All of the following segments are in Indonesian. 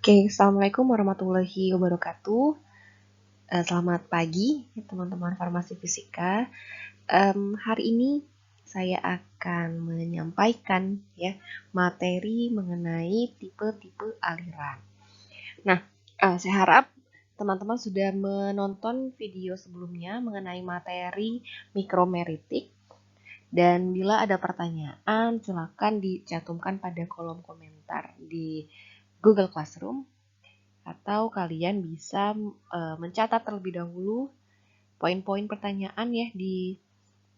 Oke, Assalamualaikum warahmatullahi wabarakatuh. Selamat pagi, teman-teman farmasi fisika. Hari ini saya akan menyampaikan ya materi mengenai tipe-tipe aliran. Nah, saya harap teman-teman sudah menonton video sebelumnya mengenai materi mikromeritik. Dan bila ada pertanyaan, silakan dicantumkan pada kolom komentar di Google Classroom. Atau kalian bisa mencatat terlebih dahulu poin-poin pertanyaan ya di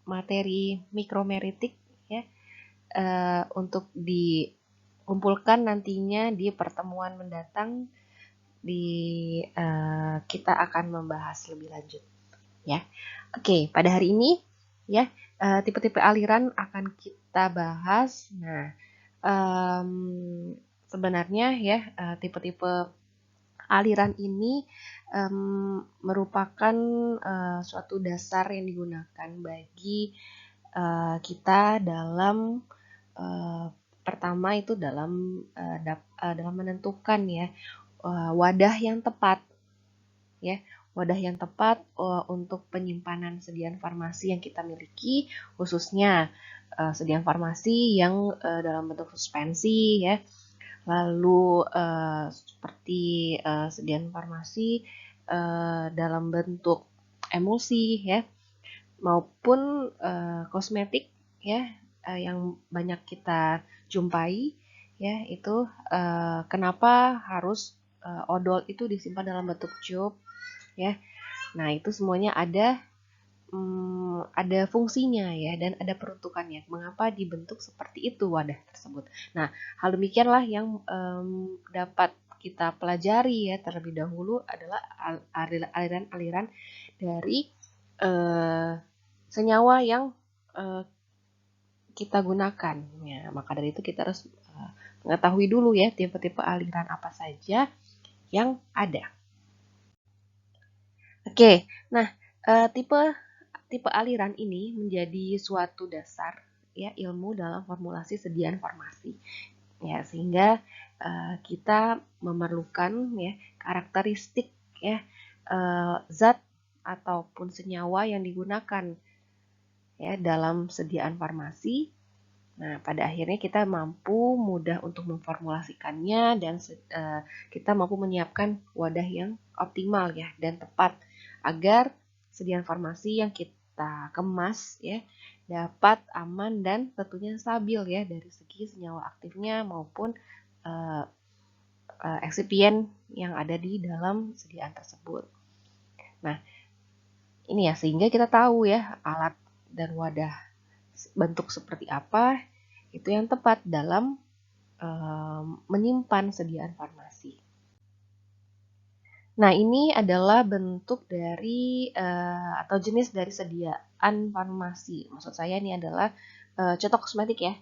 materi mikromeritik ya untuk dikumpulkan nantinya di pertemuan mendatang kita akan membahas lebih lanjut ya. Oke, pada hari ini ya tipe-tipe aliran akan kita bahas. Nah, sebenarnya ya tipe-tipe aliran ini merupakan suatu dasar yang digunakan bagi kita dalam pertama itu dalam menentukan ya wadah yang tepat ya, wadah yang tepat untuk penyimpanan sediaan farmasi yang kita miliki, khususnya sediaan farmasi yang dalam bentuk suspensi ya. Lalu seperti sediaan farmasi dalam bentuk emulsi ya, maupun kosmetik ya yang banyak kita jumpai ya. Itu kenapa harus odol itu disimpan dalam bentuk cup ya. Nah, itu semuanya ada fungsinya ya dan ada peruntukannya. Mengapa dibentuk seperti itu wadah tersebut? Nah, hal demikianlah yang dapat kita pelajari ya terlebih dahulu adalah aliran-aliran dari senyawa yang kita gunakan. Ya, maka dari itu kita harus mengetahui dulu ya tipe-tipe aliran apa saja yang ada. Oke, nah tipe aliran ini menjadi suatu dasar ya ilmu dalam formulasi sediaan farmasi ya, sehingga kita memerlukan ya karakteristik ya zat ataupun senyawa yang digunakan ya dalam sediaan farmasi. Nah, pada akhirnya kita mampu mudah untuk memformulasikannya dan kita mampu menyiapkan wadah yang optimal ya dan tepat agar sediaan farmasi yang kita kemas ya dapat aman dan tentunya stabil ya dari segi senyawa aktifnya maupun eksipien yang ada di dalam sediaan tersebut. Nah, ini ya sehingga kita tahu ya alat dan wadah bentuk seperti apa itu yang tepat dalam menyimpan sediaan farmasi. Nah, ini adalah bentuk dari atau jenis dari sediaan farmasi. Maksud saya ini adalah contoh kosmetik ya.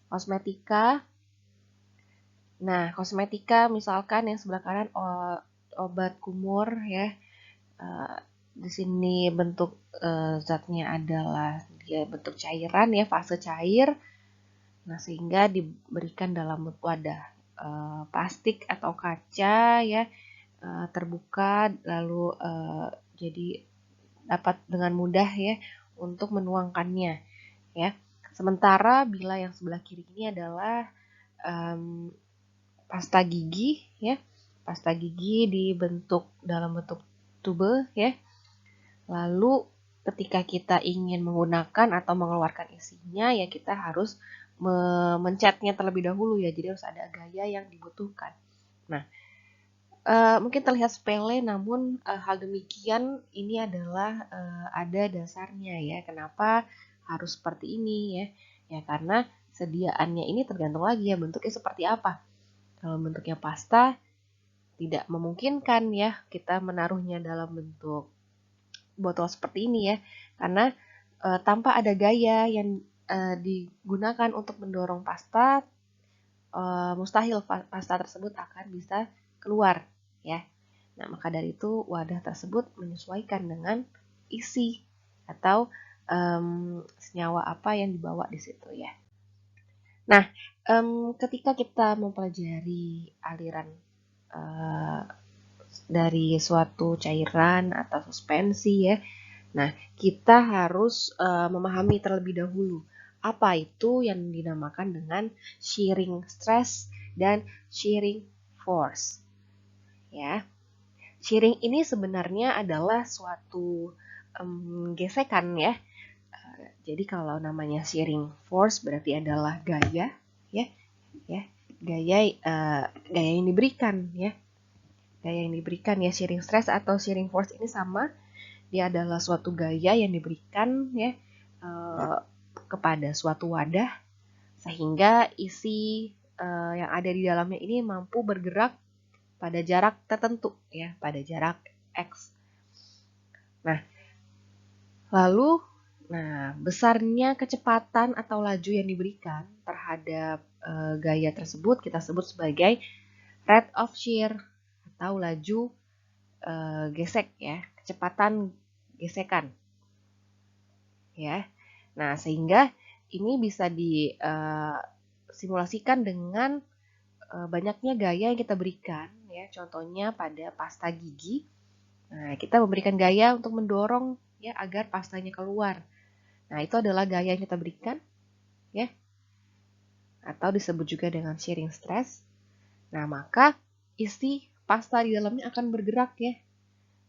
Kosmetika. Nah, kosmetika misalkan yang sebelah kanan obat kumur ya. Di sini bentuk zatnya adalah dia bentuk cairan ya, fase cair. Nah, sehingga diberikan dalam wadah plastik atau kaca ya, terbuka lalu jadi dapat dengan mudah ya untuk menuangkannya ya. Sementara bila yang sebelah kiri ini adalah pasta gigi ya. Pasta gigi dibentuk dalam bentuk tube ya. Lalu ketika kita ingin menggunakan atau mengeluarkan isinya ya kita harus mencetnya terlebih dahulu ya. Jadi harus ada gaya yang dibutuhkan. Nah, mungkin terlihat sepele namun hal demikian ini adalah ada dasarnya ya. Kenapa harus seperti ini ya? Ya karena sediaannya ini tergantung lagi ya bentuknya seperti apa. Kalau bentuknya pasta tidak memungkinkan ya kita menaruhnya dalam bentuk botol seperti ini ya. Karena tanpa ada gaya yang digunakan untuk mendorong pasta, mustahil pasta tersebut akan bisa keluar ya. Nah, maka dari itu wadah tersebut menyesuaikan dengan isi atau senyawa apa yang dibawa di situ ya. Nah, ketika kita mempelajari aliran dari suatu cairan atau suspensi ya. Nah, kita harus memahami terlebih dahulu apa itu yang dinamakan dengan shearing stress dan shearing force. Ya. Shearing ini sebenarnya adalah suatu gesekan ya. Jadi kalau namanya shearing force berarti adalah gaya ya. Gaya yang diberikan ya. Gaya yang diberikan ya, shearing stress atau shearing force ini sama. Dia adalah suatu gaya yang diberikan ya kepada suatu wadah sehingga isi yang ada di dalamnya ini mampu bergerak pada jarak tertentu ya, pada jarak X. Nah, lalu besarnya kecepatan atau laju yang diberikan terhadap gaya tersebut kita sebut sebagai rate of shear atau laju gesek ya, kecepatan gesekan. Ya. Nah, sehingga ini bisa disimulasikan dengan banyaknya gaya yang kita berikan ya. Contohnya pada pasta gigi. Nah, kita memberikan gaya untuk mendorong ya agar pastanya keluar. Nah, itu adalah gaya yang kita berikan ya. Atau disebut juga dengan shearing stress. Nah, maka isi pasta di dalamnya akan bergerak ya.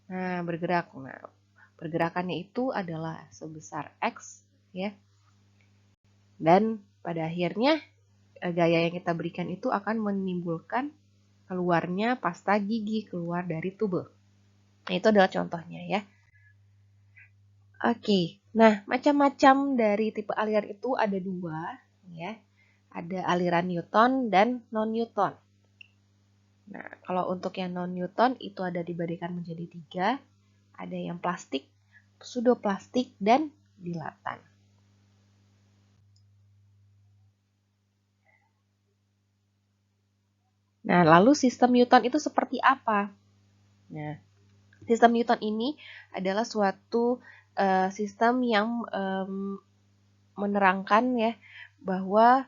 Nah, bergerak. Nah, pergerakannya itu adalah sebesar X ya. Dan pada akhirnya gaya yang kita berikan itu akan menimbulkan keluarnya pasta gigi keluar dari tube. Nah, itu adalah contohnya ya. Oke, nah macam-macam dari tipe aliran itu ada dua ya. Ada aliran Newton dan non-Newton. Nah, kalau untuk yang non-Newton itu ada dibagi menjadi 3. Ada yang plastik, pseudoplastik, dan dilatan. Nah, lalu sistem Newton itu seperti apa? Nah, sistem Newton ini adalah suatu sistem yang menerangkan ya bahwa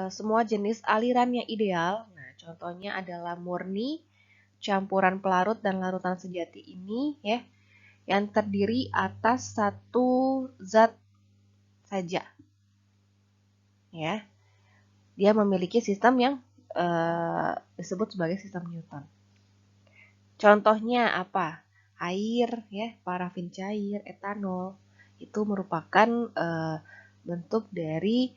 semua jenis aliran yang ideal, nah contohnya adalah murni, campuran pelarut dan larutan sejati ini ya, yang terdiri atas satu zat saja. Ya. Dia memiliki sistem yang disebut sebagai sistem Newton. Contohnya apa? Air, ya, parafin cair, etanol. Itu merupakan bentuk dari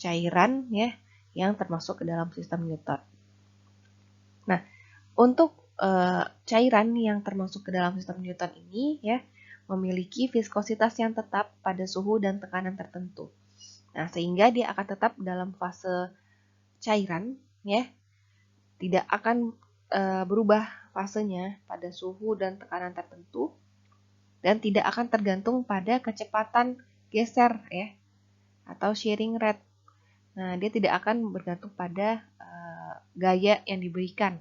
cairan ya yang termasuk ke dalam sistem Newton. Nah, untuk cairan yang termasuk ke dalam sistem Newton ini ya memiliki viskositas yang tetap pada suhu dan tekanan tertentu. Nah, sehingga dia akan tetap dalam fase cairan ya, tidak akan berubah fasenya pada suhu dan tekanan tertentu dan tidak akan tergantung pada kecepatan geser ya atau shearing rate. Nah, dia tidak akan bergantung pada gaya yang diberikan.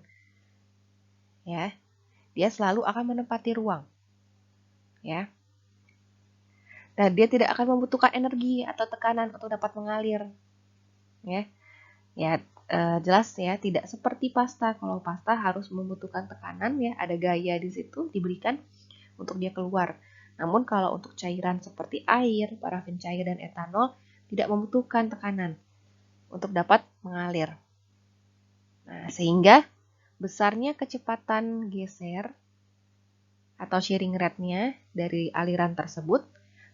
Ya. Dia selalu akan menempati ruang. Ya. Dan dia tidak akan membutuhkan energi atau tekanan untuk dapat mengalir. Ya. Ya, jelas ya, tidak seperti pasta. Kalau pasta harus membutuhkan tekanan ya, ada gaya di situ diberikan untuk dia keluar. Namun kalau untuk cairan seperti air, parafin cair dan etanol tidak membutuhkan tekanan untuk dapat mengalir. Nah, sehingga besarnya kecepatan geser atau shearing rate-nya dari aliran tersebut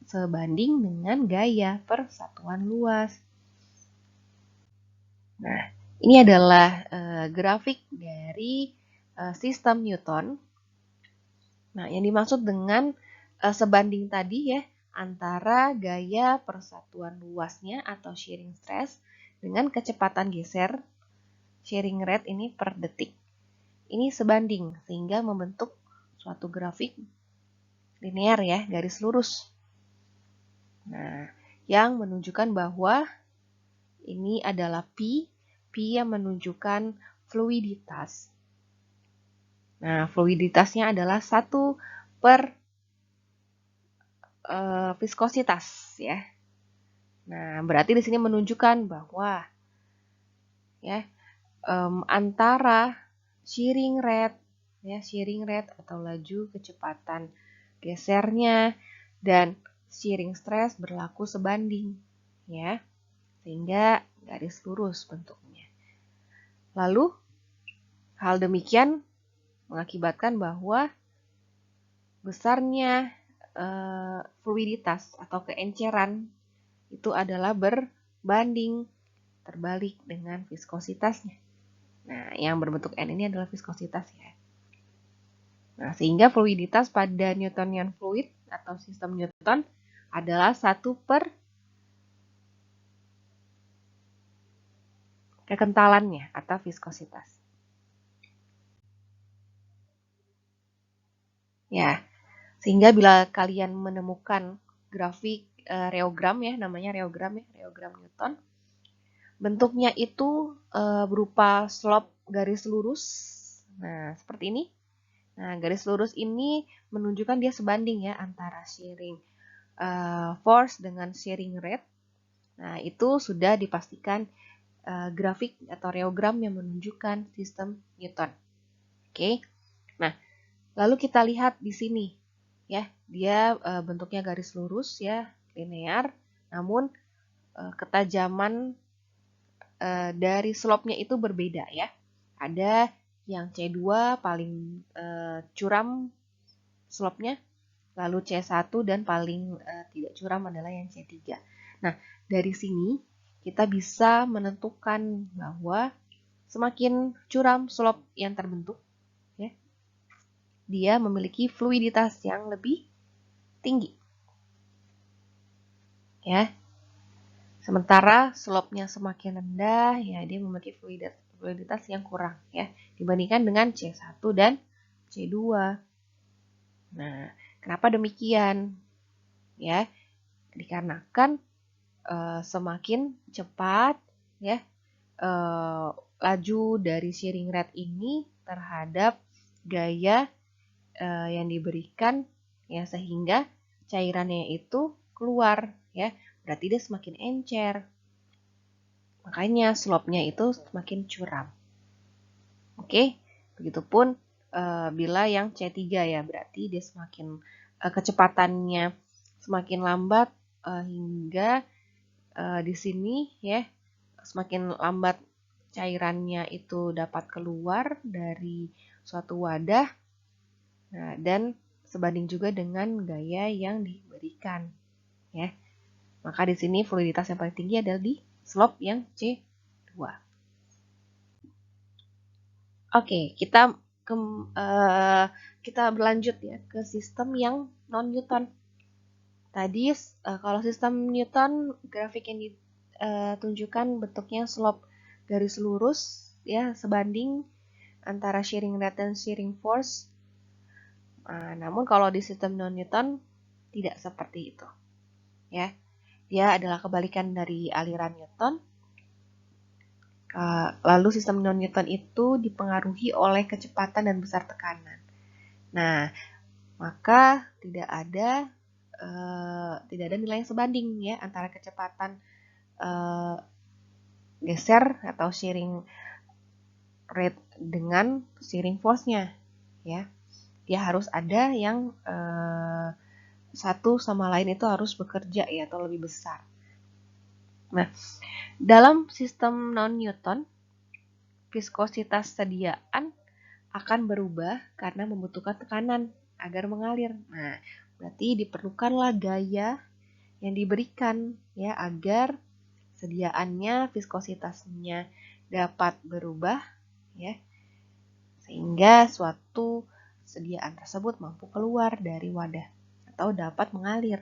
sebanding dengan gaya per satuan luas. Nah, ini adalah grafik dari sistem Newton. Nah, yang dimaksud dengan sebanding tadi ya antara gaya persatuan luasnya atau shearing stress dengan kecepatan geser shearing rate ini per detik. Ini sebanding sehingga membentuk suatu grafik linear ya, garis lurus. Nah, yang menunjukkan bahwa ini adalah P yang menunjukkan fluiditas. Nah, fluiditasnya adalah 1 per viskositas ya. Nah, berarti di sini menunjukkan bahwa ya antara shearing rate, ya, shearing rate atau laju kecepatan gesernya, dan shearing stress berlaku sebanding, ya, sehingga garis lurus bentuknya. Lalu, hal demikian mengakibatkan bahwa besarnya fluiditas atau keenceran itu adalah berbanding terbalik dengan viskositasnya. Nah, yang berbentuk N ini adalah viskositas ya. Nah, sehingga fluiditas pada Newtonian fluid atau sistem Newton adalah 1 per kekentalannya atau viskositas. Ya, sehingga bila kalian menemukan grafik reogram ya, namanya reogram ya, reogram Newton, bentuknya itu berupa slope garis lurus. Nah, seperti ini. Nah, garis lurus ini menunjukkan dia sebanding ya antara shearing force dengan shearing rate. Nah, itu sudah dipastikan grafik atau reogram yang menunjukkan sistem Newton. Oke. Nah, lalu kita lihat di sini ya, dia bentuknya garis lurus ya, linear, namun ketajaman dari slope-nya itu berbeda ya. Ada yang C2 paling curam slope-nya, lalu C1 dan paling tidak curam adalah yang C3. Nah, dari sini kita bisa menentukan bahwa semakin curam slope yang terbentuk, ya, dia memiliki fluiditas yang lebih tinggi. Ya. Sementara slope-nya semakin rendah, ya dia memiliki fluiditas yang kurang ya dibandingkan dengan C1 dan C2. Nah, kenapa demikian? Ya, dikarenakan semakin cepat ya laju dari shearing rate ini terhadap gaya yang diberikan ya, sehingga cairannya itu keluar ya, berarti dia semakin encer, makanya slope-nya itu semakin curam. Oke, begitupun bila yang C3 ya, berarti dia semakin kecepatannya semakin lambat hingga di sini ya, semakin lambat cairannya itu dapat keluar dari suatu wadah, nah, dan sebanding juga dengan gaya yang diberikan ya. Maka di sini fluiditas yang paling tinggi adalah di slope yang C2. Oke, kita berlanjut ya ke sistem yang non Newton. Tadi kalau sistem Newton, grafik yang ditunjukkan bentuknya slope garis lurus ya, sebanding antara shearing rate dan shearing force. Namun kalau di sistem non Newton tidak seperti itu. Ya. Dia adalah kebalikan dari aliran Newton. Lalu sistem non Newton itu dipengaruhi oleh kecepatan dan besar tekanan. Nah, maka tidak ada nilai yang sebanding ya antara kecepatan geser atau shearing rate dengan shearing force-nya ya. Dia harus ada yang satu sama lain itu harus bekerja ya, atau lebih besar. Nah, dalam sistem non-Newton, viskositas sediaan akan berubah karena membutuhkan tekanan agar mengalir. Nah, berarti diperlukanlah gaya yang diberikan ya agar sediaannya, viskositasnya dapat berubah ya, sehingga suatu sediaan tersebut mampu keluar dari wadah atau dapat mengalir.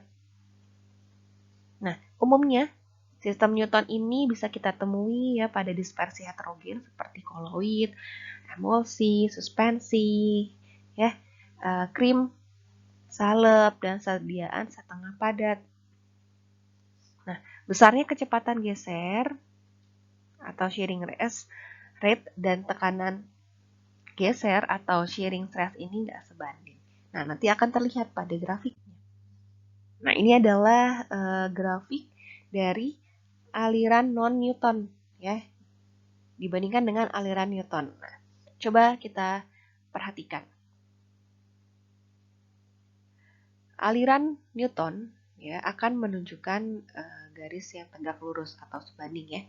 Nah, umumnya sistem Newton ini bisa kita temui ya pada dispersi heterogen seperti koloid, emulsi, suspensi, ya, krim, salep, dan sediaan setengah padat. Nah, besarnya kecepatan geser atau shearing rate dan tekanan geser atau shearing stress ini nggak sebanding. Nah, nanti akan terlihat pada grafiknya. Nah, ini adalah grafik dari aliran non-Newton ya, dibandingkan dengan aliran Newton. Nah, Coba kita perhatikan. Aliran Newton ya akan menunjukkan garis yang tegak lurus atau sebanding ya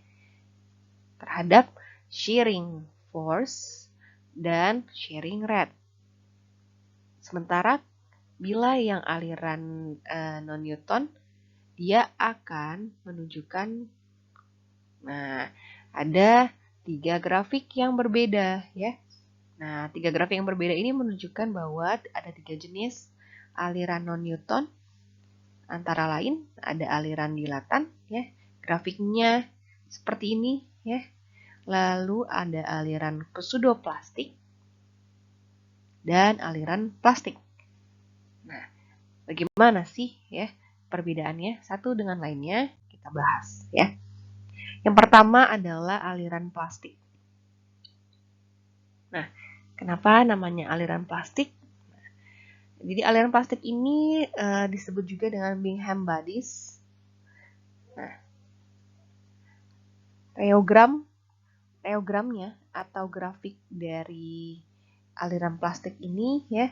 terhadap shearing force dan shearing rate. Sementara bila yang aliran non-Newton, dia akan menunjukkan, nah, ada 3 grafik yang berbeda ya. Nah, 3 grafik yang berbeda ini menunjukkan bahwa ada 3 jenis aliran non-Newton. Antara lain ada aliran dilatan ya, grafiknya seperti ini ya. Lalu ada aliran pseudoplastik dan aliran plastik. Nah, bagaimana sih ya perbedaannya satu dengan lainnya? Kita bahas ya. Yang pertama adalah aliran plastik. Nah, kenapa namanya aliran plastik? Jadi aliran plastik ini disebut juga dengan Bingham bodies. Nah, reogramnya atau grafik dari aliran plastik ini ya,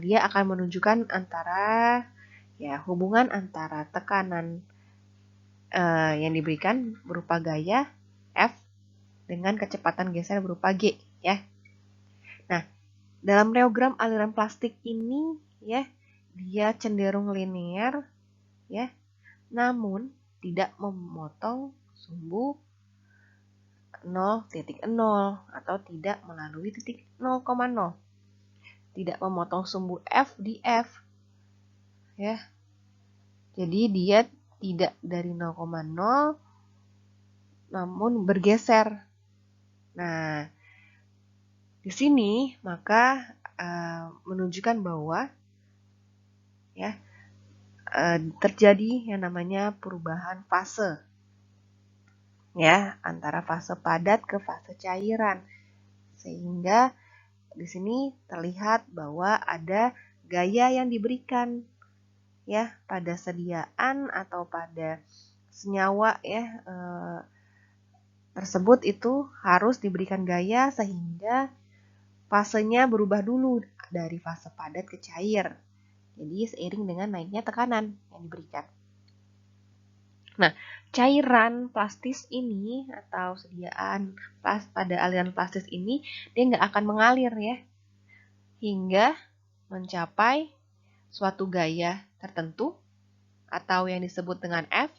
dia akan menunjukkan antara ya hubungan antara tekanan yang diberikan berupa gaya F dengan kecepatan geser berupa G ya. Nah, dalam reogram aliran plastik ini ya, dia cenderung linear ya, namun tidak memotong sumbu 0,0 atau tidak melalui titik 0,0. Tidak memotong sumbu F di F ya. Jadi dia tidak dari 0,0 namun bergeser. Nah, di sini maka menunjukkan bahwa ya terjadi yang namanya perubahan fase ya antara fase padat ke fase cairan, sehingga di sini terlihat bahwa ada gaya yang diberikan ya pada sediaan atau pada senyawa ya tersebut itu harus diberikan gaya sehingga fasenya berubah dulu dari fase padat ke cair. Jadi seiring dengan naiknya tekanan yang diberikan. Nah, cairan plastis ini atau sediaan pada aliran plastis ini dia nggak akan mengalir ya hingga mencapai suatu gaya tertentu atau yang disebut dengan F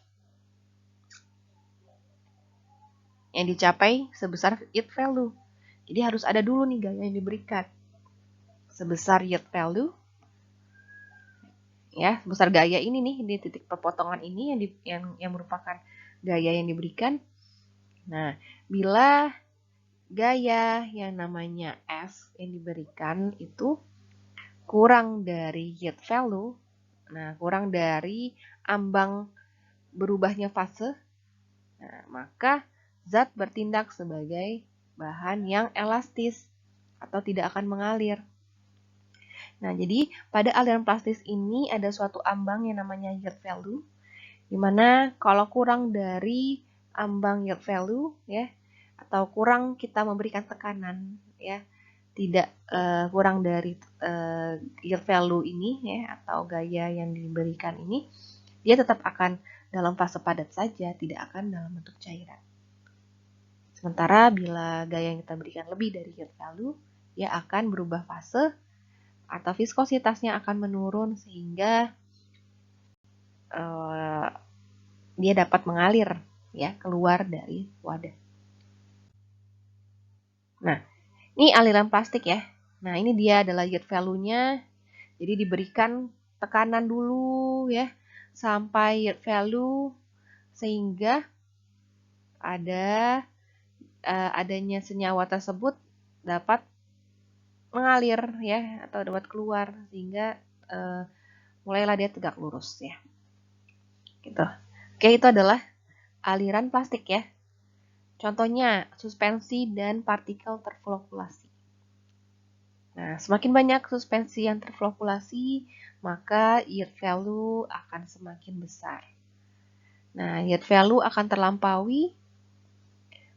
yang dicapai sebesar yield value. Jadi harus ada dulu nih gaya yang diberikan sebesar yield value ya, sebesar gaya ini nih di titik perpotongan ini yang merupakan gaya yang diberikan. Nah, bila gaya yang namanya F yang diberikan itu kurang dari yield value, nah kurang dari ambang berubahnya fase, nah, maka zat bertindak sebagai bahan yang elastis atau tidak akan mengalir. Nah, jadi pada aliran plastis ini ada suatu ambang yang namanya yield value, di mana kalau kurang dari ambang yield value ya, atau kurang kita memberikan tekanan ya, tidak kurang dari yield value ini ya, atau gaya yang diberikan ini, dia tetap akan dalam fase padat saja, tidak akan dalam bentuk cairan. Sementara bila gaya yang kita berikan lebih dari yield value, dia akan berubah fase atau viskositasnya akan menurun sehingga dia dapat mengalir ya keluar dari wadah. Nah, ini aliran plastik ya. Nah, ini dia adalah yield value-nya. Jadi diberikan tekanan dulu ya sampai yield value sehingga adanya senyawa tersebut dapat mengalir ya atau dapat keluar sehingga mulailah dia tegak lurus ya. Gitu. Oke, itu adalah aliran plastik ya. Contohnya suspensi dan partikel terflokulasi. Nah, semakin banyak suspensi yang terflokulasi, maka yield value akan semakin besar. Nah, yield value akan terlampaui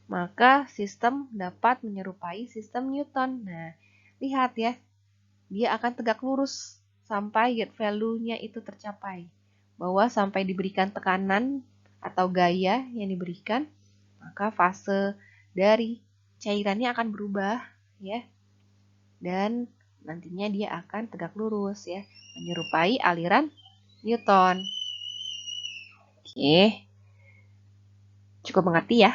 maka sistem dapat menyerupai sistem Newton. Nah, lihat ya, dia akan tegak lurus sampai yield value-nya itu tercapai. Bahwa sampai diberikan tekanan atau gaya yang diberikan, maka fase dari cairannya akan berubah ya. Dan nantinya dia akan tegak lurus ya, menyerupai aliran Newton. Oke. Cukup mengerti ya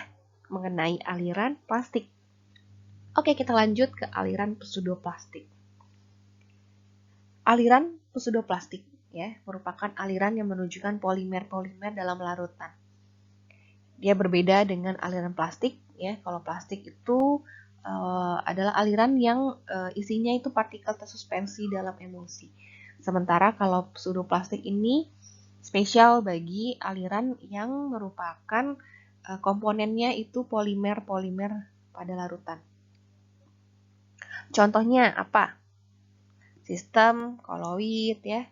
mengenai aliran plastik. Oke, kita lanjut ke aliran pseudoplastik. Aliran pseudoplastik ya, merupakan aliran yang menunjukkan polimer-polimer dalam larutan. Dia berbeda dengan aliran plastik ya. Kalau plastik itu adalah aliran yang isinya itu partikel tersuspensi dalam emulsi. Sementara kalau pseudoplastik ini spesial bagi aliran yang merupakan komponennya itu polimer-polimer pada larutan. Contohnya apa? Sistem koloid ya,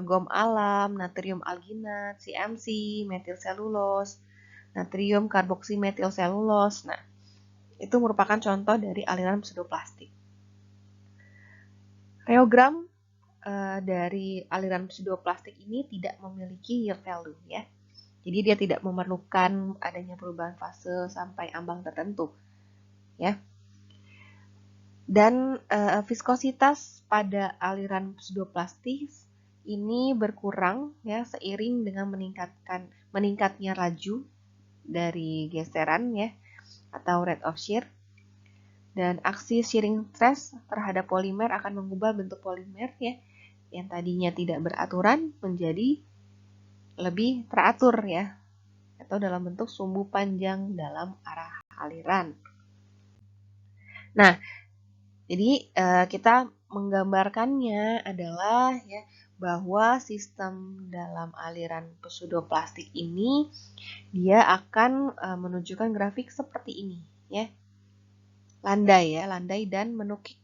gom alam, natrium alginat, CMC, metil selulose, natrium karboksimetil selulose. Nah, itu merupakan contoh dari aliran pseudoplastik. Reogram dari aliran pseudoplastik ini tidak memiliki yield value ya. Jadi dia tidak memerlukan adanya perubahan fase sampai ambang tertentu ya. Dan viskositas pada aliran pseudoplastik ini berkurang ya seiring dengan meningkatnya laju dari geseran ya atau rate of shear. Dan aksi shearing stress terhadap polimer akan mengubah bentuk polimer ya yang tadinya tidak beraturan menjadi lebih teratur ya atau dalam bentuk sumbu panjang dalam arah aliran. Nah, jadi kita menggambarkannya adalah ya bahwa sistem dalam aliran pseudoplastik ini dia akan menunjukkan grafik seperti ini ya. Landai dan menukik.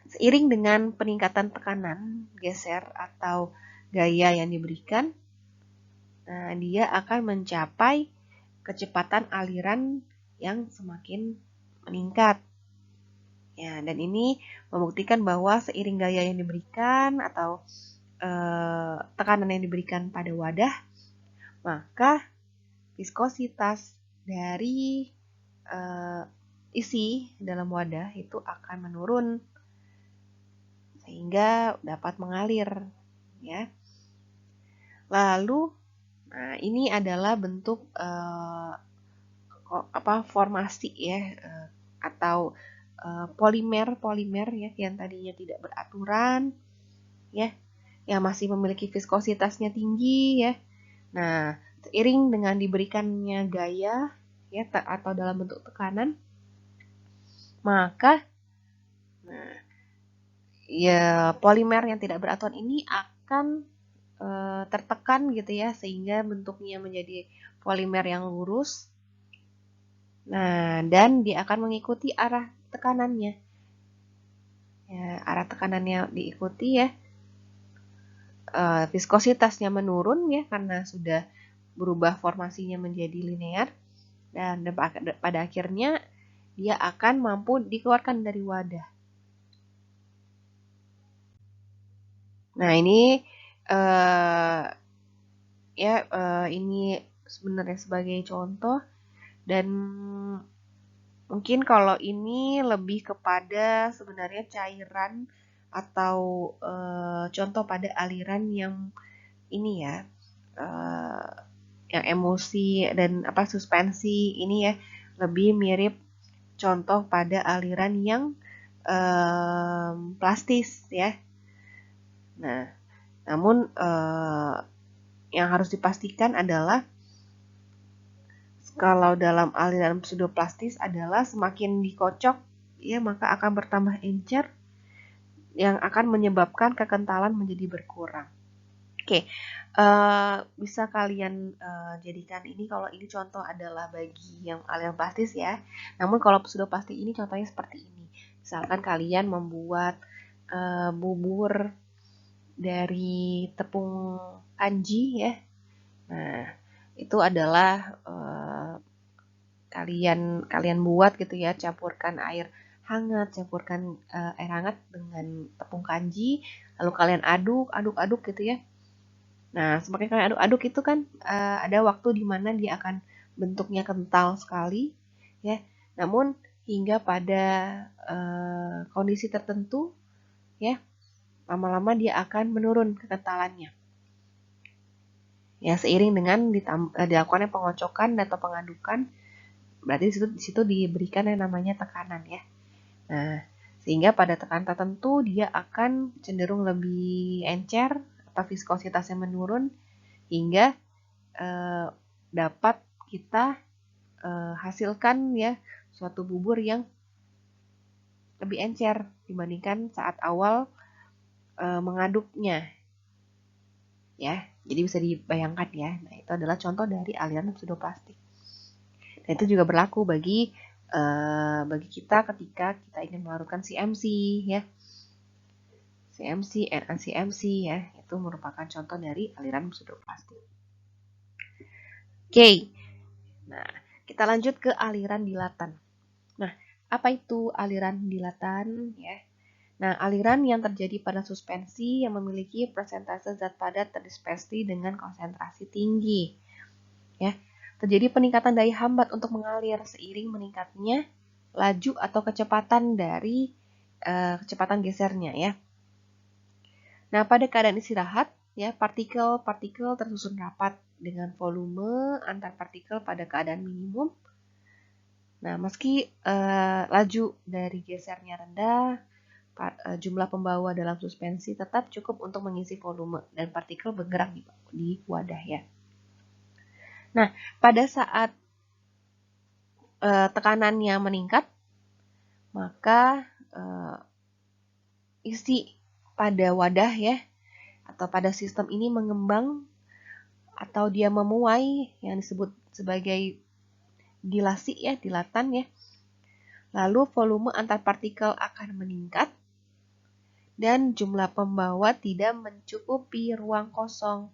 Seiring dengan peningkatan tekanan, geser atau gaya yang diberikan, nah, dia akan mencapai kecepatan aliran yang semakin meningkat. Ya, dan ini membuktikan bahwa seiring gaya yang diberikan atau tekanan yang diberikan pada wadah, maka viskositas dari isi dalam wadah itu akan menurun sehingga dapat mengalir ya. Lalu nah ini adalah bentuk formasi ya atau polimer ya yang tadinya tidak beraturan ya, yang masih memiliki viskositasnya tinggi ya. Nah, seiring dengan diberikannya gaya ya atau dalam bentuk tekanan, maka nah, ya polimer yang tidak beraturan ini akan tertekan gitu ya sehingga bentuknya menjadi polimer yang lurus. Nah, dan dia akan mengikuti arah tekanannya. Ya, arah tekanannya diikuti ya. Viskositasnya menurun ya karena sudah berubah formasinya menjadi linear dan pada akhirnya dia akan mampu dikeluarkan dari wadah. Nah, ini ini sebenarnya sebagai contoh dan mungkin kalau ini lebih kepada sebenarnya cairan atau contoh pada aliran yang ini ya, yang emulsi dan suspensi ini ya lebih mirip contoh pada aliran yang plastis ya. Nah, namun yang harus dipastikan adalah kalau dalam aliran pseudoplastis adalah semakin dikocok ya maka akan bertambah encer yang akan menyebabkan kekentalan menjadi berkurang. Oke, bisa kalian jadikan ini kalau ini contoh adalah bagi yang aliran plastis ya. Namun kalau pseudoplastik ini contohnya seperti ini. Misalkan kalian membuat bubur dari tepung kanji ya. Nah, itu adalah kalian buat gitu ya, campurkan air hangat, campurkan air hangat dengan tepung kanji, lalu kalian aduk gitu ya. Nah, semakin kalian aduk-aduk itu kan ada waktu di mana dia akan bentuknya kental sekali ya. Namun hingga pada kondisi tertentu ya, lama-lama dia akan menurun kekentalannya. Ya, seiring dengan dilakukannya pengocokan atau pengadukan, berarti di situ diberikan yang namanya tekanan ya. Nah, sehingga pada tekanan tertentu dia akan cenderung lebih encer atau viskositasnya menurun hingga dapat kita hasilkan ya suatu bubur yang lebih encer dibandingkan saat awal mengaduknya ya. Jadi bisa dibayangkan ya. Nah, itu adalah contoh dari aliran pseudoplastik. Dan itu juga berlaku bagi kita ketika kita ingin melakukan CMC ya. CMC, NaCMC ya, itu merupakan contoh dari aliran pseudoplastik. Oke. Nah, kita lanjut ke aliran dilatan. Nah, apa itu aliran dilatan ya? Nah, aliran yang terjadi pada suspensi yang memiliki persentase zat padat terdispersi dengan konsentrasi tinggi. Ya, terjadi peningkatan daya hambat untuk mengalir seiring meningkatnya laju atau kecepatan dari kecepatan gesernya ya. Nah, pada keadaan istirahat ya, partikel-partikel tersusun rapat dengan volume antar partikel pada keadaan minimum. Nah, meski laju dari gesernya rendah, jumlah pembawa dalam suspensi tetap cukup untuk mengisi volume dan partikel bergerak di wadah ya. Nah, pada saat tekanannya meningkat, maka isi pada wadah ya atau pada sistem ini mengembang atau dia memuai yang disebut sebagai dilasi ya, dilatan ya. Lalu volume antar partikel akan meningkat dan jumlah pembawa tidak mencukupi ruang kosong.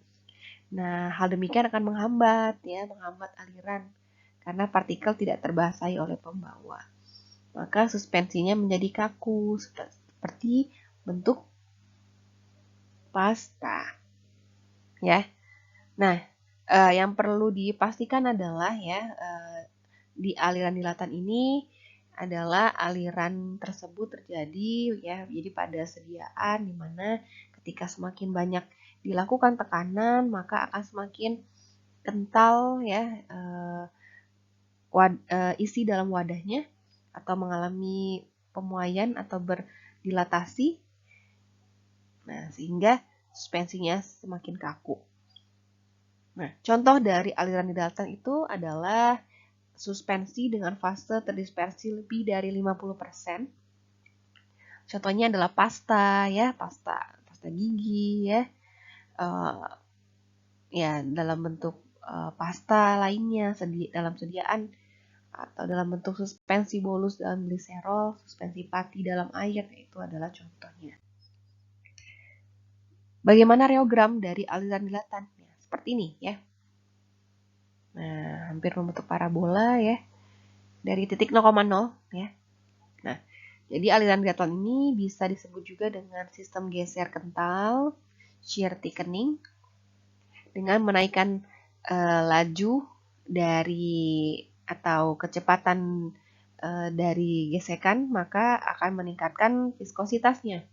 Nah, hal demikian akan menghambat aliran karena partikel tidak terbasahi oleh pembawa. Maka suspensinya menjadi kaku seperti bentuk pasta. Ya. Nah, yang perlu dipastikan adalah ya di aliran dilatan ini adalah aliran tersebut terjadi ya, jadi pada sediaan di mana ketika semakin banyak dilakukan tekanan maka akan semakin kental ya isi dalam wadahnya atau mengalami pemuaian atau berdilatasi. Nah, sehingga suspensinya semakin kaku. Nah, contoh dari aliran dilatan itu adalah suspensi dengan fase terdispersi lebih dari 50%. Contohnya adalah pasta ya, pasta gigi ya. Ya dalam bentuk pasta lainnya dalam sediaan atau dalam bentuk suspensi bolus dalam gliserol, suspensi pati dalam air, itu adalah contohnya. Bagaimana reogram dari aliran dilatan? Ya, seperti ini ya. Nah, hampir membentuk parabola ya. Dari titik 0,0 ya. Nah, jadi aliran dilatan ini bisa disebut juga dengan sistem geser kental, shear thickening, dengan menaikkan laju dari atau kecepatan dari gesekan, maka akan meningkatkan viskositasnya.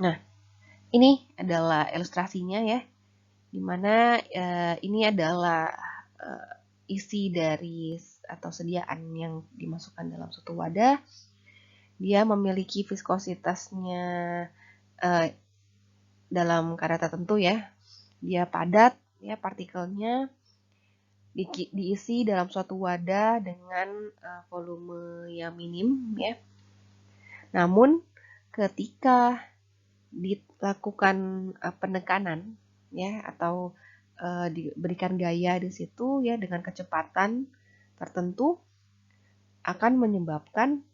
Nah, ini adalah ilustrasinya ya, dimana ini adalah isi dari atau sediaan yang dimasukkan dalam suatu wadah. Dia memiliki viskositasnya dalam kadar tertentu ya. Dia padat ya, partikelnya diisi dalam suatu wadah dengan volume yang minim ya. Namun ketika dilakukan penekanan ya atau diberikan gaya di situ ya dengan kecepatan tertentu akan menyebabkan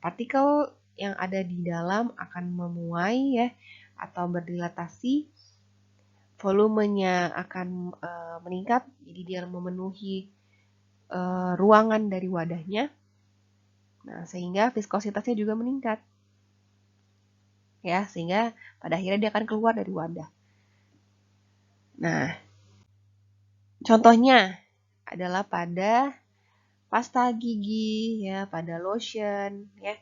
partikel yang ada di dalam akan memuai ya atau berdilatasi, volumenya akan meningkat, jadi dia memenuhi ruangan dari wadahnya. Nah, sehingga viskositasnya juga meningkat. Ya, sehingga pada akhirnya dia akan keluar dari wadah. Nah, contohnya adalah pada pasta gigi, ya, pada lotion, ya.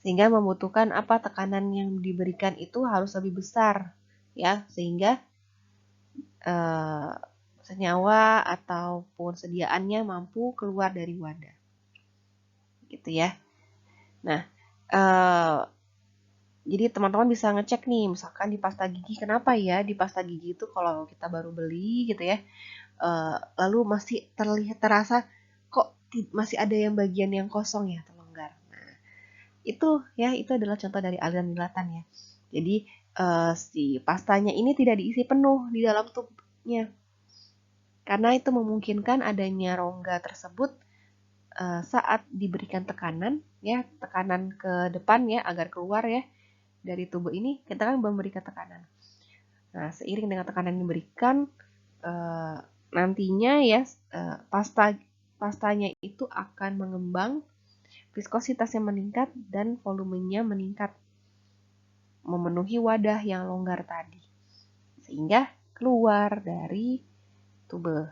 Sehingga membutuhkan apa, tekanan yang diberikan itu harus lebih besar, ya, sehingga senyawa ataupun sediaannya mampu keluar dari wadah, gitu ya. Nah, jadi teman-teman bisa ngecek nih, misalkan di pasta gigi, kenapa ya di pasta gigi itu kalau kita baru beli gitu ya, lalu masih terasa kok masih ada yang bagian yang kosong ya, terlonggar. Nah, itu adalah contoh dari aliran lilatan ya. Jadi si pastanya ini tidak diisi penuh di dalam tubnya, karena itu memungkinkan adanya rongga tersebut saat diberikan tekanan, ya, tekanan ke depan ya, agar keluar ya dari tubuh ini, kita kan memberikan tekanan. Nah, seiring dengan tekanan yang diberikan, nantinya ya pastanya itu akan mengembang, viskositasnya meningkat dan volumenya meningkat, memenuhi wadah yang longgar tadi, sehingga keluar dari tube.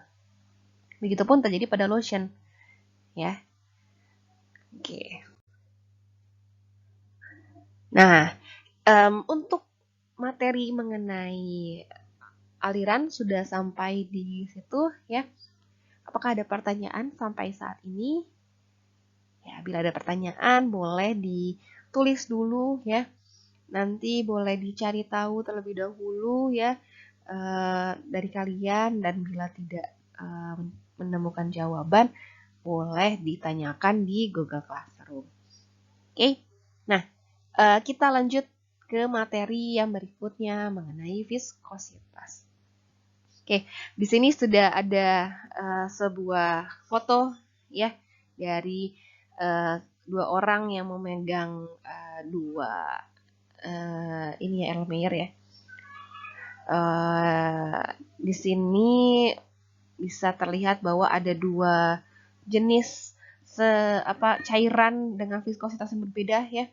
Begitupun terjadi pada lotion, ya. Oke. Nah, untuk materi mengenai aliran sudah sampai di situ ya. Apakah ada pertanyaan sampai saat ini? Ya, bila ada pertanyaan boleh ditulis dulu ya. Nanti boleh dicari tahu terlebih dahulu ya dari kalian, dan bila tidak menemukan jawaban boleh ditanyakan di Google Classroom. Oke. Nah, kita lanjut ke materi yang berikutnya mengenai viskositas. Oke, di sini sudah ada sebuah foto ya dari dua orang yang memegang dua ini ya, Elmeyer ya. Di sini bisa terlihat bahwa ada dua jenis cairan dengan viskositas yang berbeda ya.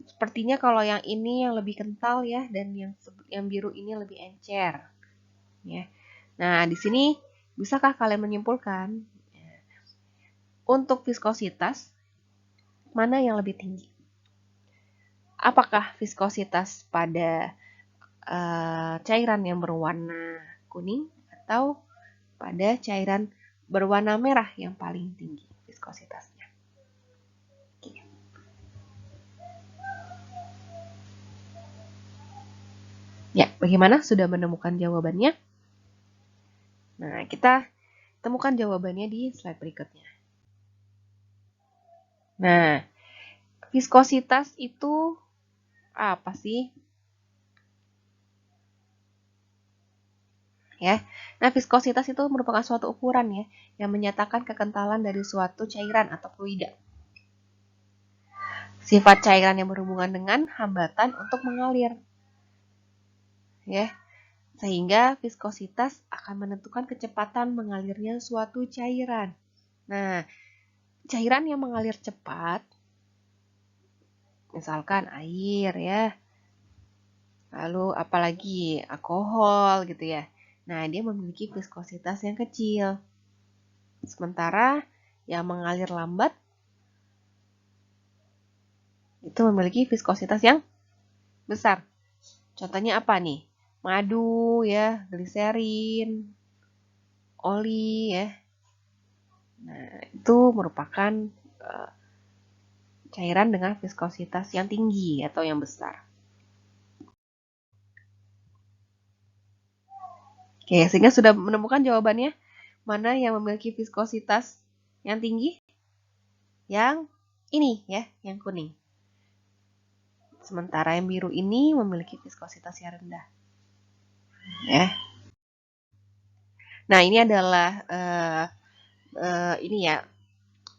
Sepertinya kalau yang ini yang lebih kental ya, dan yang biru ini lebih encer. Ya. Nah, di sini bisakah kalian menyimpulkan untuk viskositas mana yang lebih tinggi? Apakah viskositas pada cairan yang berwarna kuning atau pada cairan berwarna merah yang paling tinggi viskositasnya? Ya, bagaimana? Sudah menemukan jawabannya? Nah, kita temukan jawabannya di slide berikutnya. Nah, viskositas itu apa sih? Ya. Nah, viskositas itu merupakan suatu ukuran ya yang menyatakan kekentalan dari suatu cairan atau fluida. Sifat cairan yang berhubungan dengan hambatan untuk mengalir. Ya. Sehingga viskositas akan menentukan kecepatan mengalirnya suatu cairan. Nah, cairan yang mengalir cepat, misalkan air ya, lalu apalagi alkohol gitu ya. Nah, dia memiliki viskositas yang kecil. Sementara yang mengalir lambat itu memiliki viskositas yang besar. Contohnya apa nih? Madu ya, gliserin, oli ya. Nah, itu merupakan cairan dengan viskositas yang tinggi atau yang besar. Oke, sehingga sudah menemukan jawabannya. Mana yang memiliki viskositas yang tinggi? Yang ini ya, yang kuning. Sementara yang biru ini memiliki viskositas yang rendah. Ya. Nah, ini adalah ini ya,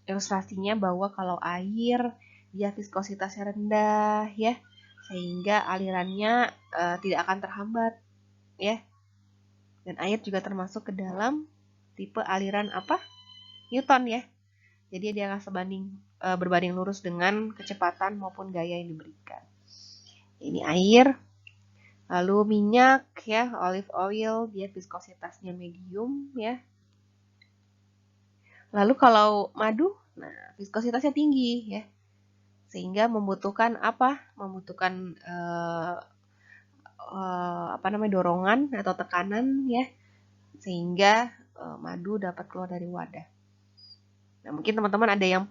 ilustrasinya bahwa kalau air dia viskositasnya rendah ya, sehingga alirannya tidak akan terhambat. ya. Dan air juga termasuk ke dalam tipe aliran apa? Newton ya. Jadi dia akan berbanding lurus dengan kecepatan maupun gaya yang diberikan. Ini air. Lalu minyak ya, olive oil, dia viskositasnya medium ya. Lalu kalau madu, nah viskositasnya tinggi ya. Sehingga membutuhkan apa? Membutuhkan dorongan atau tekanan ya. Sehingga madu dapat keluar dari wadah. Nah, mungkin teman-teman ada yang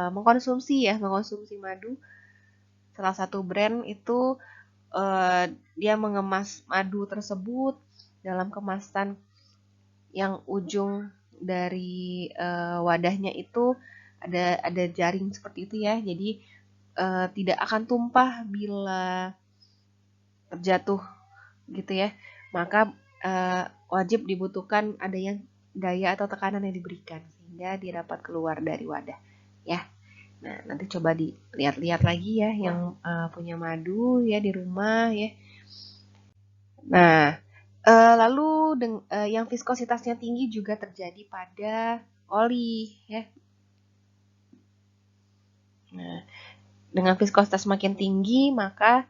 mengkonsumsi madu. Salah satu brand itu dia mengemas madu tersebut dalam kemasan yang ujung dari wadahnya itu ada jaring seperti itu ya. Jadi tidak akan tumpah bila terjatuh gitu ya. Maka wajib dibutuhkan adanya gaya atau tekanan yang diberikan sehingga dia dapat keluar dari wadah ya. Nah, nanti coba dilihat-lihat lagi ya yang punya madu ya di rumah ya. Nah, lalu yang viskositasnya tinggi juga terjadi pada oli ya. Nah, dengan viskositas makin tinggi maka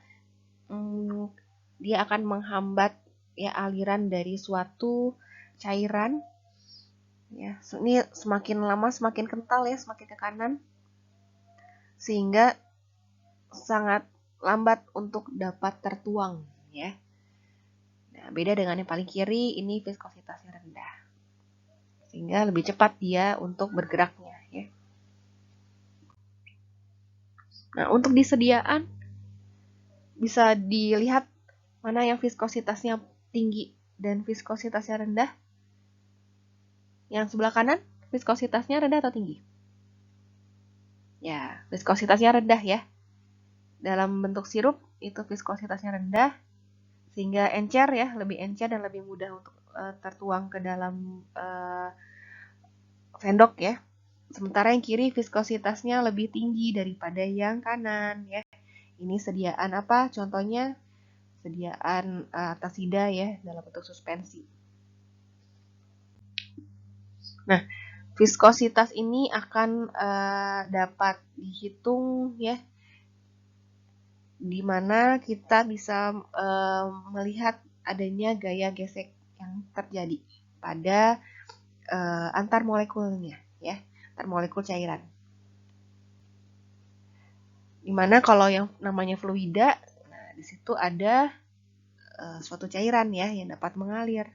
dia akan menghambat ya aliran dari suatu cairan ya. Ini semakin lama semakin kental ya, semakin ke kanan sehingga sangat lambat untuk dapat tertuang ya. Nah, beda dengan yang paling kiri, ini viskositasnya rendah. Sehingga lebih cepat dia untuk bergeraknya ya. Nah, untuk disediaan bisa dilihat mana yang viskositasnya tinggi dan viskositasnya rendah. Yang sebelah kanan viskositasnya rendah atau tinggi? Ya, viskositasnya rendah ya. Dalam bentuk sirup itu viskositasnya rendah sehingga encer ya, lebih encer dan lebih mudah untuk tertuang ke dalam sendok ya. Sementara yang kiri viskositasnya lebih tinggi daripada yang kanan ya. Ini sediaan apa? Contohnya sediaan tasida ya dalam bentuk suspensi. Nah, viskositas ini akan dapat dihitung ya, di mana kita bisa melihat adanya gaya gesek yang terjadi pada antar molekulnya ya, antar molekul cairan. Dimana kalau yang namanya fluida, nah di situ ada suatu cairan ya yang dapat mengalir.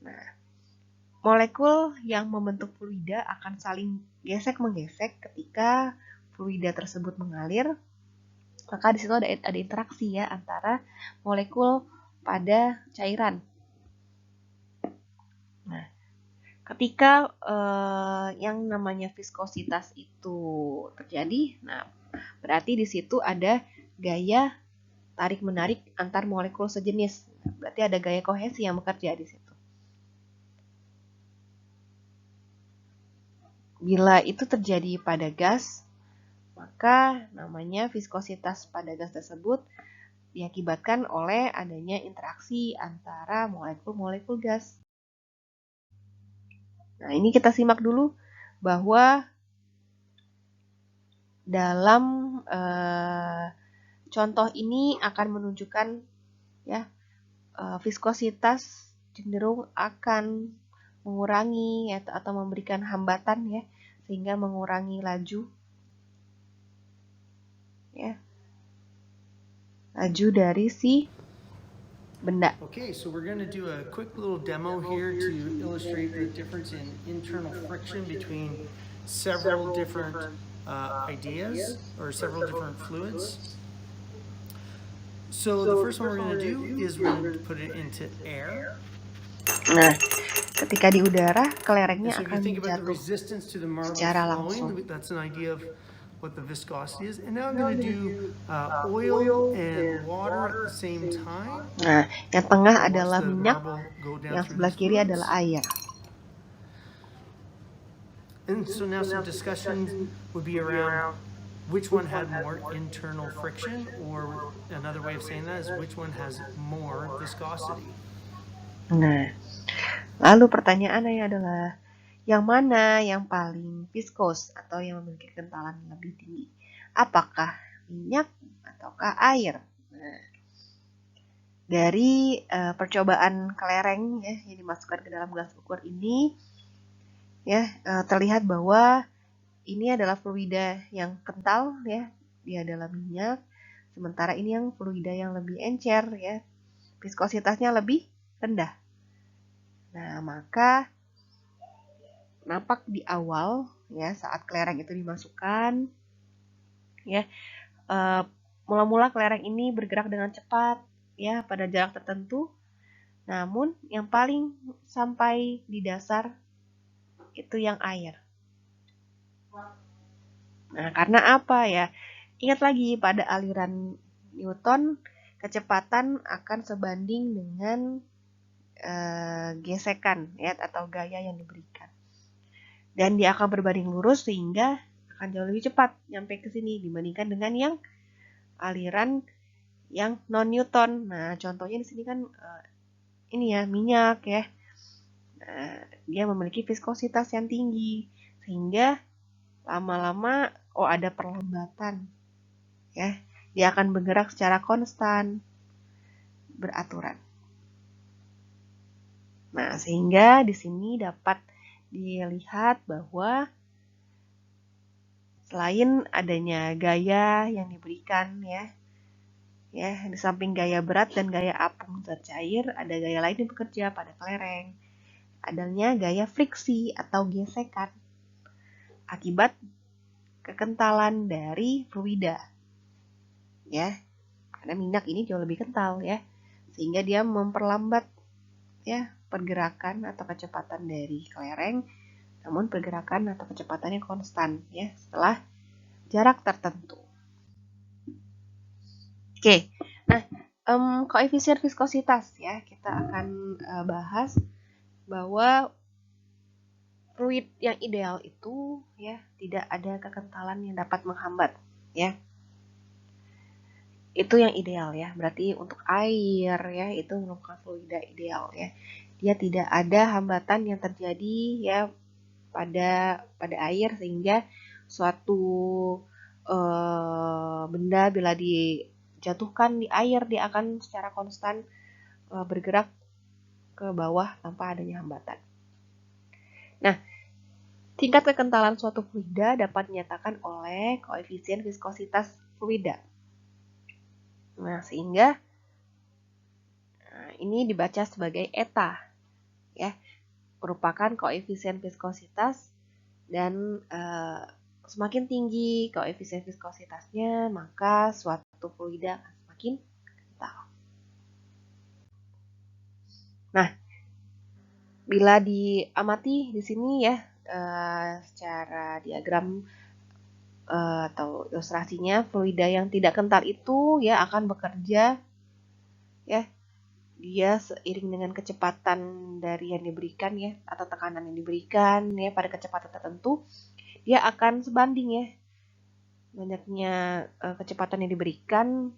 Nah, molekul yang membentuk fluida akan saling gesek-menggesek ketika fluida tersebut mengalir. Maka di situ ada interaksi ya antara molekul pada cairan. Nah, ketika yang namanya viskositas itu terjadi, nah berarti di situ ada gaya tarik-menarik antar molekul sejenis. Berarti ada gaya kohesi yang bekerja di situ. Bila itu terjadi pada gas, maka namanya viskositas pada gas tersebut diakibatkan oleh adanya interaksi antara molekul-molekul gas. Nah, ini kita simak dulu bahwa dalam contoh ini akan menunjukkan ya viskositas cenderung akan mengurangi ya, atau memberikan hambatan ya sehingga mengurangi laju ya, laju dari si benda. Okay, so we're going to do a quick little demo here to illustrate the difference in internal friction between several different ideas or several different fluids. So the first one we're going to do is we're going to put it into air. Nah, ketika di udara, kelerengnya So if you akan think about the jatuh resistance to the marble secara flowing, langsung. that's an idea of what the viscosity is. And now I'm going to do oil and water at the same time. Nah, yang tengah Watch adalah the minyak, marble go down yang through sebelah these kiri fluids. adalah air. And so now some discussion would be around which one had more internal friction, or another way of saying that is which one has more viscosity. Nah, lalu pertanyaannya adalah yang mana yang paling viskos atau yang memiliki kentalan lebih tinggi? Apakah minyak ataukah air? Nah, dari percobaan kelereng ya yang dimasukkan ke dalam gelas ukur ini ya terlihat bahwa ini adalah fluida yang kental ya, dia adalah minyak, sementara ini yang fluida yang lebih encer ya, viskositasnya lebih rendah. Nah, maka nampak di awal ya saat kelereng itu dimasukkan ya, mula-mula kelereng ini bergerak dengan cepat ya pada jarak tertentu, namun yang paling sampai di dasar itu yang air. Nah, karena apa ya? Ingat lagi pada aliran Newton, kecepatan akan sebanding dengan gesekan ya atau gaya yang diberikan. Dan dia akan berbanding lurus sehingga akan jauh lebih cepat nyampe ke sini dibandingkan dengan yang aliran yang non Newton. Nah, contohnya di sini kan ini ya minyak ya. Nah, dia memiliki viskositas yang tinggi sehingga lama-lama ada perlambatan ya. Dia akan bergerak secara konstan, beraturan. Nah, sehingga di sini dapat dilihat bahwa selain adanya gaya yang diberikan ya di samping gaya berat dan gaya apung zat cair, ada gaya lain yang bekerja pada kelereng. Adanya gaya friksi atau gesekan akibat kekentalan dari fluida. Ya, karena minyak ini jauh lebih kental ya, sehingga dia memperlambat ya pergerakan atau kecepatan dari kelereng, namun pergerakan atau kecepatannya konstan ya setelah jarak tertentu. Oke, nah koefisien viskositas ya kita akan bahas bahwa fluid yang ideal itu ya tidak ada kekentalan yang dapat menghambat ya. Itu yang ideal ya. Berarti untuk air ya itu merupakan fluida ideal ya. Dia tidak ada hambatan yang terjadi ya pada air sehingga suatu benda bila dijatuhkan di air dia akan secara konstan bergerak ke bawah tanpa adanya hambatan. Nah, tingkat kekentalan suatu fluida dapat dinyatakan oleh koefisien viskositas fluida. Nah, sehingga ini dibaca sebagai eta ya, merupakan koefisien viskositas dan semakin tinggi koefisien viskositasnya, maka suatu fluida akan semakin kental. Nah, bila diamati di sini ya secara diagram atau ilustrasinya, fluida yang tidak kental itu ya akan bekerja ya dia seiring dengan kecepatan dari yang diberikan ya atau tekanan yang diberikan ya pada kecepatan tertentu, dia akan sebanding ya banyaknya kecepatan yang diberikan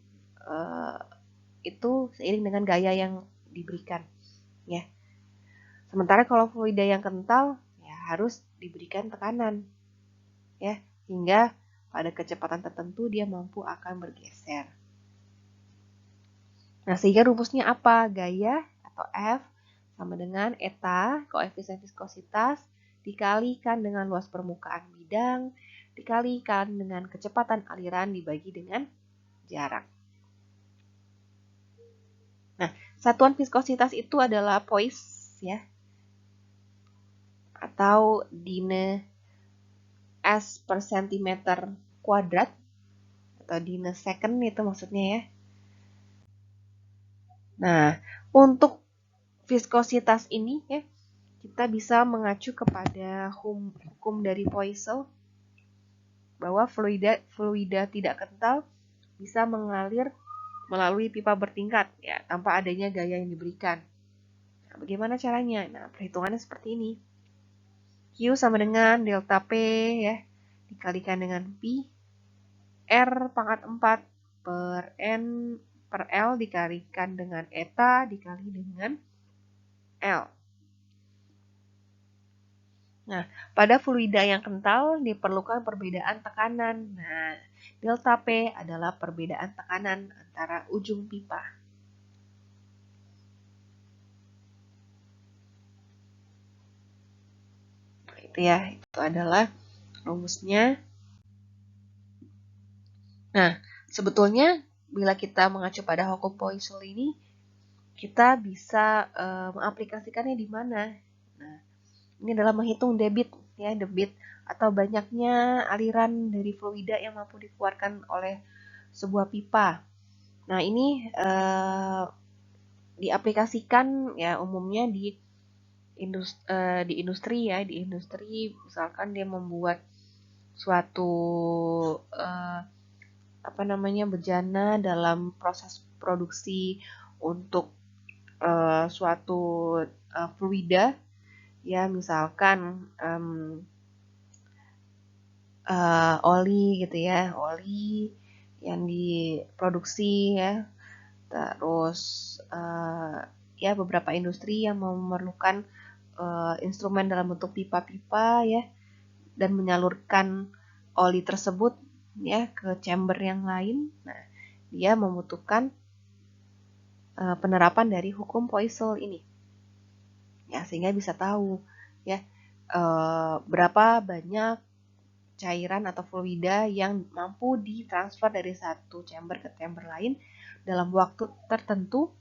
itu seiring dengan gaya yang diberikan ya. Sementara kalau fluida yang kental ya harus diberikan tekanan ya hingga pada kecepatan tertentu dia mampu akan bergeser. Nah, sehingga rumusnya apa? Gaya atau F sama dengan eta, koefisien viskositas, dikalikan dengan luas permukaan bidang, dikalikan dengan kecepatan aliran dibagi dengan jarak. Nah, satuan viskositas itu adalah poise ya, atau dine S per centimeter kuadrat, atau dine second itu maksudnya ya. Nah, untuk viskositas ini ya, kita bisa mengacu kepada hukum dari Poisson bahwa fluida tidak kental bisa mengalir melalui pipa bertingkat ya tanpa adanya gaya yang diberikan. Nah, bagaimana caranya? Nah, perhitungannya seperti ini. Q sama dengan delta P ya dikalikan dengan Pi R pangkat 4 per N per L dikalikan dengan eta dikali dengan L. Nah, pada fluida yang kental diperlukan perbedaan tekanan. Nah, delta P adalah perbedaan tekanan antara ujung pipa. Nah, itu ya, itu adalah rumusnya. Nah, sebetulnya bila kita mengacu pada hukum Poiseuille ini, kita bisa mengaplikasikannya di mana? Nah, ini adalah menghitung debit ya, debit atau banyaknya aliran dari fluida yang mampu dikeluarkan oleh sebuah pipa. Nah, ini diaplikasikan ya umumnya di industri ya, di industri misalkan dia membuat suatu bejana dalam proses produksi untuk suatu fluida ya, misalkan oli gitu ya, oli yang diproduksi ya, terus ya beberapa industri yang memerlukan instrumen dalam bentuk pipa-pipa ya, dan menyalurkan oli tersebut ya ke chamber yang lain. Nah, dia membutuhkan penerapan dari hukum Poiseuille ini ya, sehingga bisa tahu ya berapa banyak cairan atau fluida yang mampu ditransfer dari satu chamber ke chamber lain dalam waktu tertentu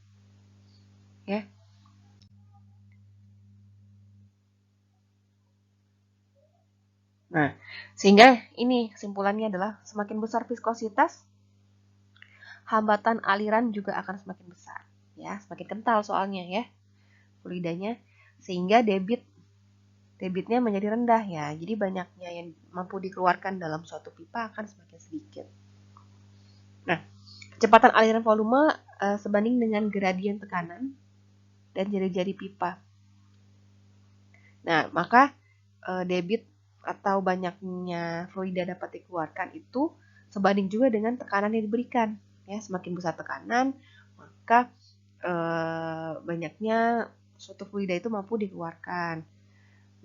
ya. Nah, sehingga ini kesimpulannya adalah semakin besar viskositas, hambatan aliran juga akan semakin besar ya, semakin kental soalnya ya fluidanya, sehingga debitnya menjadi rendah ya, jadi banyaknya yang mampu dikeluarkan dalam suatu pipa akan semakin sedikit. Nah, kecepatan aliran volume sebanding dengan gradien tekanan dan jari-jari pipa. Nah, maka debit atau banyaknya fluida dapat dikeluarkan itu sebanding juga dengan tekanan yang diberikan ya, semakin besar tekanan maka banyaknya suatu fluida itu mampu dikeluarkan.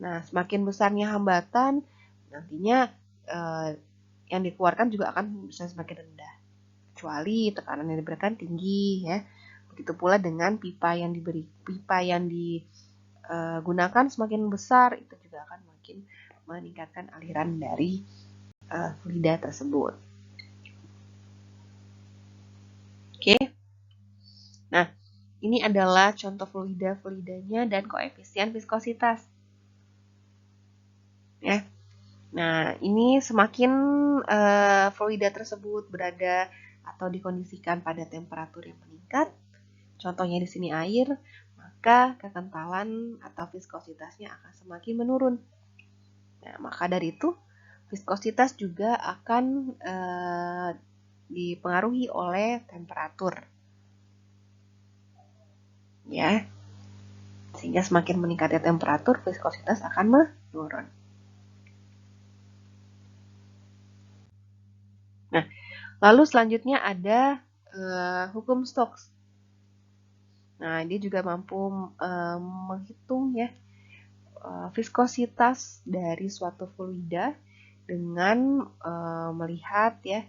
Nah, semakin besarnya hambatan nantinya yang dikeluarkan juga akan bisa semakin rendah kecuali tekanan yang diberikan tinggi ya. Begitu pula dengan pipa yang digunakan semakin besar itu juga akan makin meningkatkan aliran dari fluida tersebut. Oke. Nah, ini adalah contoh fluidanya dan koefisien viskositas. Ya. Nah, ini semakin fluida tersebut berada atau dikondisikan pada temperatur yang meningkat, contohnya di sini air, maka kekentalan atau viskositasnya akan semakin menurun. Nah, maka dari itu viskositas juga akan dipengaruhi oleh temperatur. Ya. Sehingga semakin meningkatnya temperatur, viskositas akan menurun. Nah, lalu selanjutnya ada hukum Stokes. Nah, dia juga mampu menghitung ya viskositas dari suatu fluida dengan melihat ya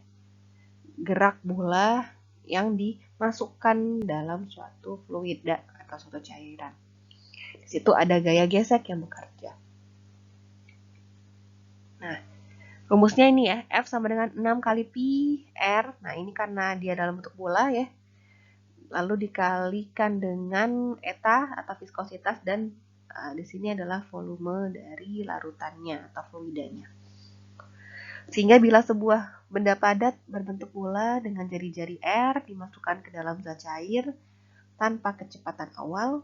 gerak bola yang dimasukkan dalam suatu fluida atau suatu cairan. Di situ ada gaya gesek yang bekerja. Nah, rumusnya ini ya, F sama dengan 6 kali pi R. Nah, ini karena dia dalam bentuk bola ya. Lalu dikalikan dengan eta atau viskositas dan di sini adalah volume dari larutannya atau fluidanya. Sehingga bila sebuah benda padat berbentuk bola dengan jari-jari R dimasukkan ke dalam zat cair tanpa kecepatan awal,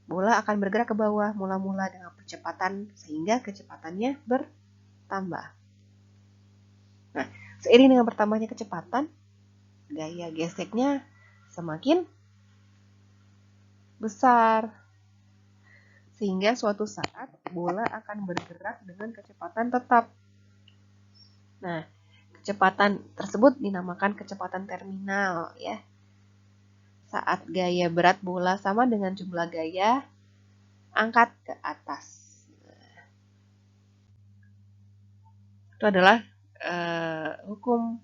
bola akan bergerak ke bawah mula-mula dengan percepatan sehingga kecepatannya bertambah. Nah, seiring dengan bertambahnya kecepatan, gaya geseknya semakin besar. Sehingga suatu saat bola akan bergerak dengan kecepatan tetap. Nah, kecepatan tersebut dinamakan kecepatan terminal ya. Saat gaya berat bola sama dengan jumlah gaya, angkat ke atas. Itu adalah hukum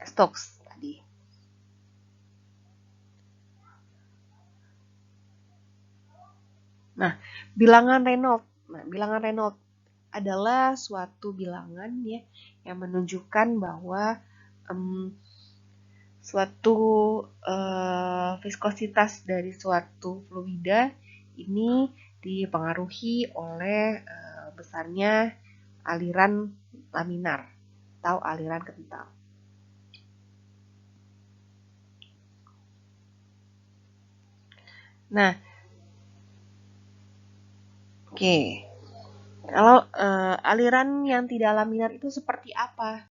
Stokes tadi. Nah, bilangan Reynolds. Nah, bilangan Reynolds adalah suatu bilangan ya yang menunjukkan bahwa suatu viskositas dari suatu fluida ini dipengaruhi oleh besarnya aliran laminar atau aliran kental. Nah, oke. Kalau aliran yang tidak laminar itu seperti apa?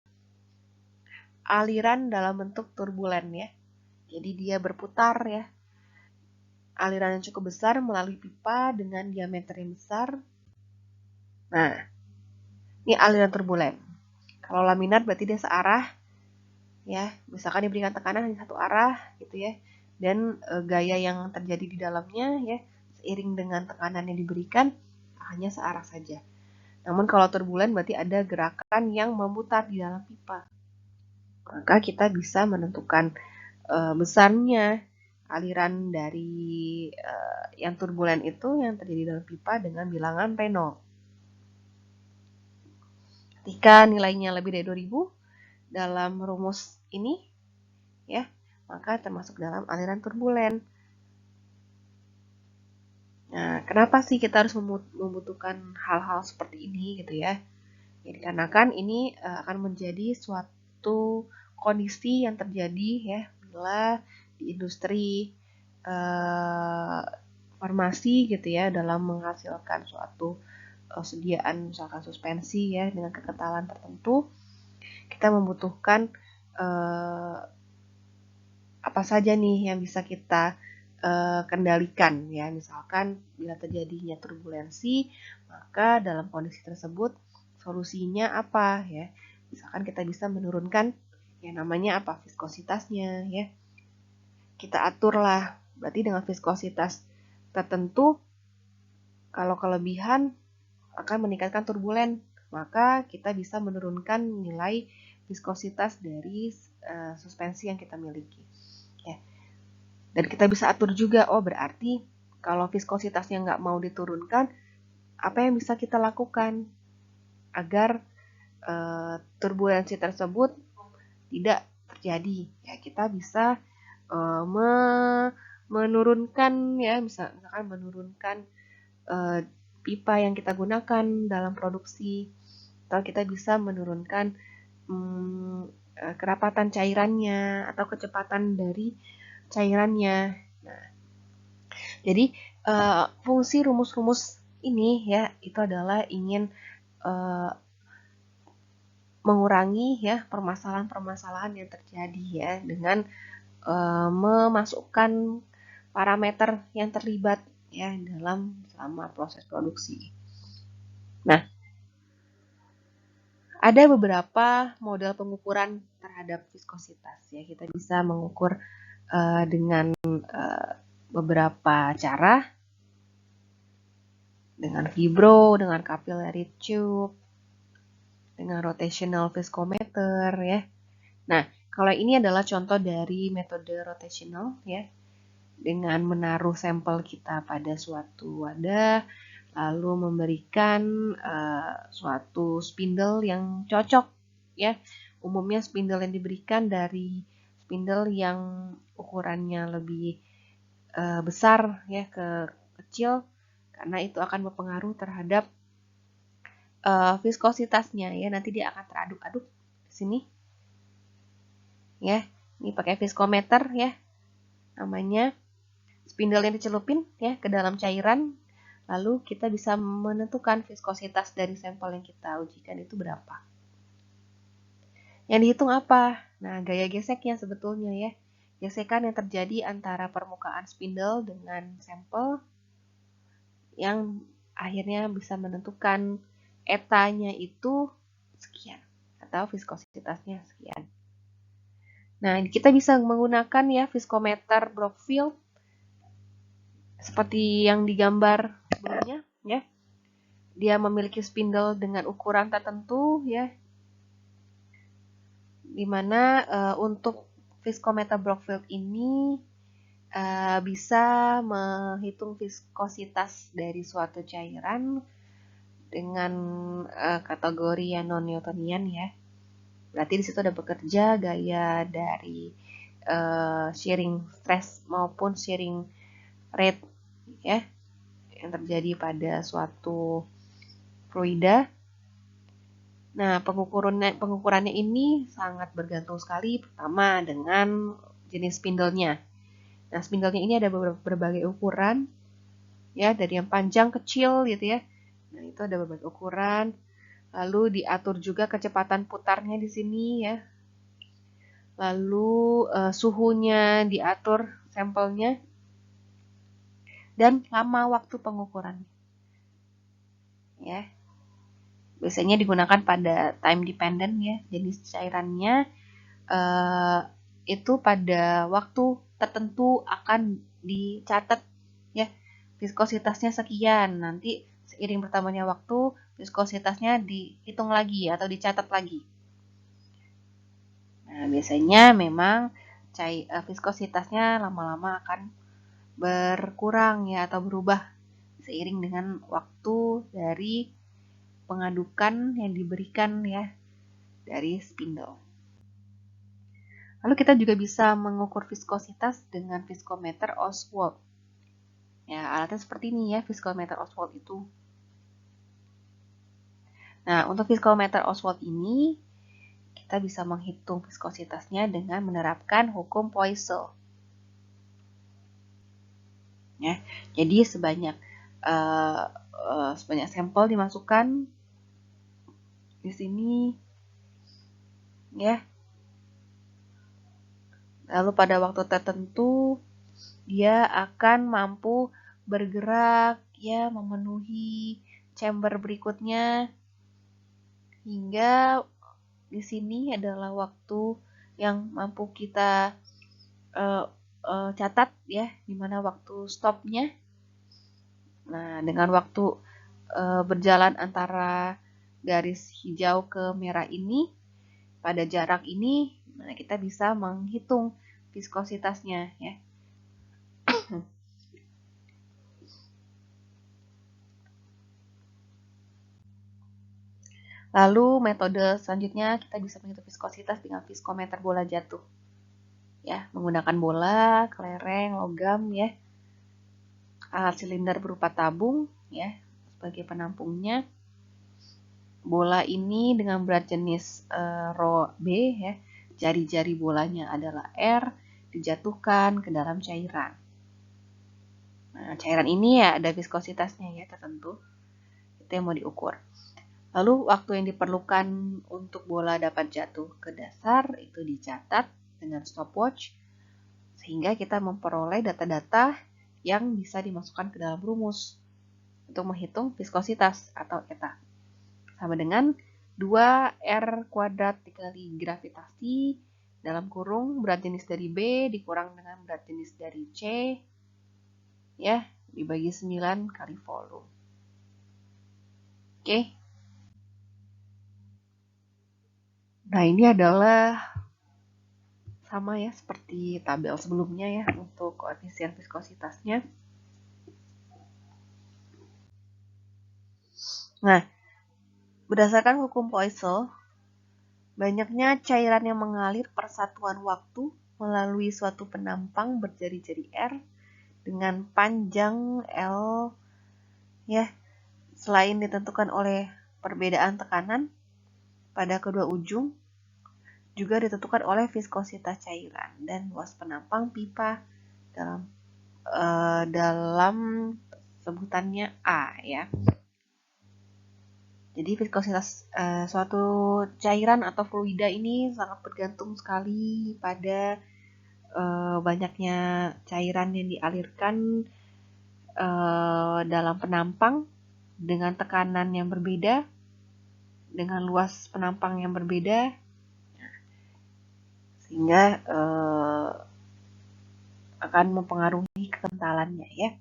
Aliran dalam bentuk turbulen ya. Jadi dia berputar ya. Aliran yang cukup besar melalui pipa dengan diameter yang besar. Nah, ini aliran turbulen. Kalau laminar berarti dia searah ya, misalkan diberikan tekanan hanya satu arah gitu ya. Dan gaya yang terjadi di dalamnya ya seiring dengan tekanan yang diberikan hanya searah saja. Namun kalau turbulen berarti ada gerakan yang memutar di dalam pipa. Maka kita bisa menentukan besarnya aliran dari yang turbulen itu yang terjadi dalam pipa dengan bilangan Reynolds. Ketika nilainya lebih dari 2000 dalam rumus ini ya, maka termasuk dalam aliran turbulen. Nah, kenapa sih kita harus membutuhkan hal-hal seperti ini gitu ya? Ya dikarenakan ini akan menjadi suatu kondisi yang terjadi ya bila di industri farmasi gitu ya dalam menghasilkan suatu sediaan misalkan suspensi ya dengan kekentalan tertentu, kita membutuhkan apa saja nih yang bisa kita kendalikan ya. Misalkan bila terjadinya turbulensi, maka dalam kondisi tersebut solusinya apa ya? Misalkan kita bisa menurunkan yang namanya apa? Viskositasnya ya. Kita aturlah. Berarti dengan viskositas tertentu kalau kelebihan akan meningkatkan turbulen, maka kita bisa menurunkan nilai viskositas dari suspensi yang kita miliki. Ya. Dan kita bisa atur juga, oh berarti kalau viskositasnya nggak mau diturunkan, apa yang bisa kita lakukan agar turbulensi tersebut tidak terjadi? Ya kita bisa menurunkan ya, misalkan menurunkan pipa yang kita gunakan dalam produksi, atau kita bisa menurunkan kerapatan cairannya atau kecepatan dari cairannya. Nah, jadi fungsi rumus-rumus ini ya itu adalah ingin mengurangi ya permasalahan-permasalahan yang terjadi ya dengan memasukkan parameter yang terlibat ya dalam selama proses produksi. Nah, ada beberapa model pengukuran terhadap viskositas ya. Kita bisa mengukur dengan beberapa cara, dengan vibro, dengan capillary tube, dengan rotational viscometer ya. Nah, kalau ini adalah contoh dari metode rotational ya, dengan menaruh sampel kita pada suatu wadah, lalu memberikan suatu spindle yang cocok ya. Umumnya spindle yang diberikan dari spindle yang ukurannya lebih besar ya ke kecil, karena itu akan berpengaruh terhadap viskositasnya ya. Nanti dia akan teraduk-aduk di sini ya. Ini pakai viskometer ya namanya. Spindle yang dicelupin ya ke dalam cairan, lalu kita bisa menentukan viskositas dari sampel yang kita ujikan itu berapa. Yang dihitung apa? Nah, gaya geseknya sebetulnya ya. Gesekan yang terjadi antara permukaan spindle dengan sampel yang akhirnya bisa menentukan etanya itu sekian atau viskositasnya sekian. Nah, kita bisa menggunakan ya viskometer Brockfield seperti yang digambar sebelumnya ya. Dia memiliki spindle dengan ukuran tertentu ya. Dimana untuk viskometer Brockfield ini bisa menghitung viskositas dari suatu cairan dengan kategori yang non-Newtonian ya. Berarti di situ ada bekerja gaya dari shearing stress maupun shearing rate ya yang terjadi pada suatu fluida. Nah, pengukurannya ini sangat bergantung sekali pertama dengan jenis spindle-nya. Nah, spindle-nya ini ada berbagai ukuran ya, dari yang panjang kecil gitu ya. Nah, itu ada berbagai ukuran. Lalu diatur juga kecepatan putarnya di sini ya. Lalu suhunya diatur sampelnya dan lama waktu pengukurannya. Ya. Biasanya digunakan pada time dependent ya, jenis cairannya itu pada waktu tertentu akan dicatat ya viskositasnya sekian. Nanti seiring bertambahnya waktu viskositasnya dihitung lagi atau dicatat lagi. Nah, biasanya memang viskositasnya lama-lama akan berkurang ya atau berubah seiring dengan waktu dari pengadukan yang diberikan ya dari spindle. Lalu kita juga bisa mengukur viskositas dengan viskometer Oswald. Ya, alatnya seperti ini ya, viskometer Oswald itu. Nah, untuk viskometer Oswald ini kita bisa menghitung viskositasnya dengan menerapkan hukum Poiseuille. Ya, jadi sebanyak sampel dimasukkan di sini ya. Lalu pada waktu tertentu dia akan mampu bergerak ya memenuhi chamber berikutnya hingga di sini adalah waktu yang mampu kita catat ya, dimana waktu stopnya. Nah, dengan waktu berjalan antara garis hijau ke merah ini pada jarak ini, nah kita bisa menghitung viskositasnya ya. Lalu metode selanjutnya kita bisa menghitung viskositas dengan viskometer bola jatuh. Ya, menggunakan bola, kelereng, logam ya. Alat silinder berupa tabung ya sebagai penampungnya. Bola ini dengan berat jenis rho B ya. Jari-jari bolanya adalah R, dijatuhkan ke dalam cairan. Nah, cairan ini ya ada viskositasnya ya tertentu. Itu yang mau diukur. Lalu waktu yang diperlukan untuk bola dapat jatuh ke dasar itu dicatat dengan stopwatch sehingga kita memperoleh data-data yang bisa dimasukkan ke dalam rumus untuk menghitung viskositas atau eta. Sama dengan 2R kuadrat dikali gravitasi dalam kurung berat jenis dari B dikurang dengan berat jenis dari C ya dibagi 9 kali volume. Oke. Nah, ini adalah sama ya seperti tabel sebelumnya ya untuk koefisien viskositasnya. Nah, berdasarkan hukum Poiseuille, banyaknya cairan yang mengalir per satuan waktu melalui suatu penampang berjari-jari R dengan panjang L ya, selain ditentukan oleh perbedaan tekanan pada kedua ujung, juga ditentukan oleh viskositas cairan dan luas penampang pipa dalam sebutannya A ya. Jadi viskositas suatu cairan atau fluida ini sangat bergantung sekali pada banyaknya cairan yang dialirkan dalam penampang dengan tekanan yang berbeda dengan luas penampang yang berbeda, sehingga akan mempengaruhi kekentalannya ya.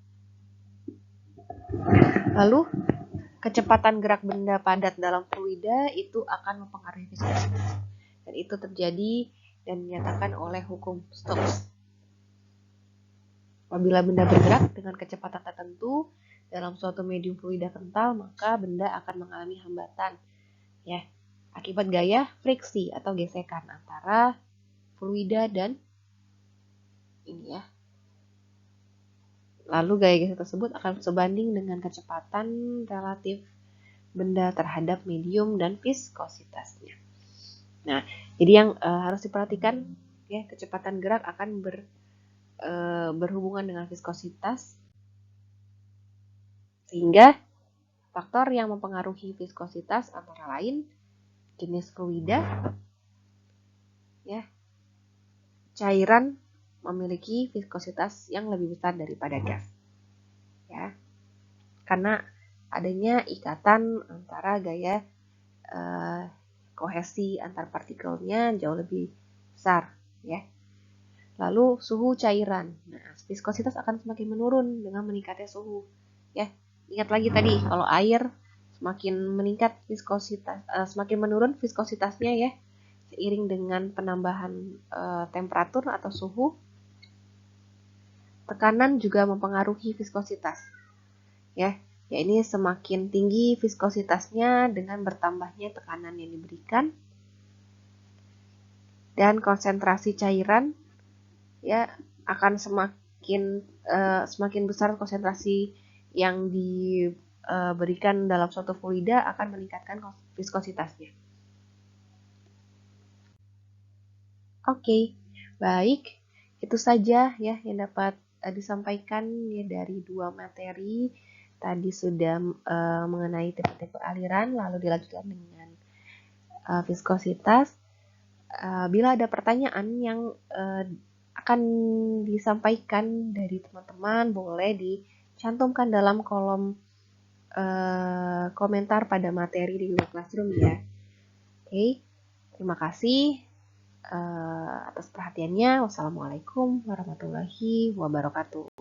Lalu kecepatan gerak benda padat dalam fluida itu akan mempengaruhi viskositas, dan itu terjadi dan dinyatakan oleh hukum Stokes. Apabila benda bergerak dengan kecepatan tertentu dalam suatu medium fluida kental, maka benda akan mengalami hambatan ya akibat gaya friksi atau gesekan antara fluida dan ini ya. Lalu gaya geser tersebut akan sebanding dengan kecepatan relatif benda terhadap medium dan viskositasnya. Nah, jadi yang harus diperhatikan ya, kecepatan gerak akan berhubungan dengan viskositas, sehingga faktor yang mempengaruhi viskositas antara lain jenis fluida, ya, cairan memiliki viskositas yang lebih besar daripada gas, ya, karena adanya ikatan antara gaya kohesi antar partikelnya jauh lebih besar, ya. Lalu suhu cairan, nah viskositas akan semakin menurun dengan meningkatnya suhu, ya. Ingat lagi tadi kalau air semakin meningkat viskositas, semakin menurun viskositasnya ya, seiring dengan penambahan temperatur atau suhu. Tekanan juga mempengaruhi viskositas, ya. Ya ini semakin tinggi viskositasnya dengan bertambahnya tekanan yang diberikan, dan konsentrasi cairan ya akan semakin besar konsentrasi yang diberikan dalam suatu fluida akan meningkatkan viskositasnya. Oke, baik, itu saja ya yang dapat disampaikan ya dari dua materi. Tadi sudah mengenai tipe-tipe aliran, lalu dilanjutkan dengan viskositas. Bila ada pertanyaan yang akan disampaikan dari teman-teman, boleh dicantumkan dalam kolom komentar pada materi di Google Classroom ya. Oke, terima kasih atas perhatiannya. Wassalamualaikum warahmatullahi wabarakatuh.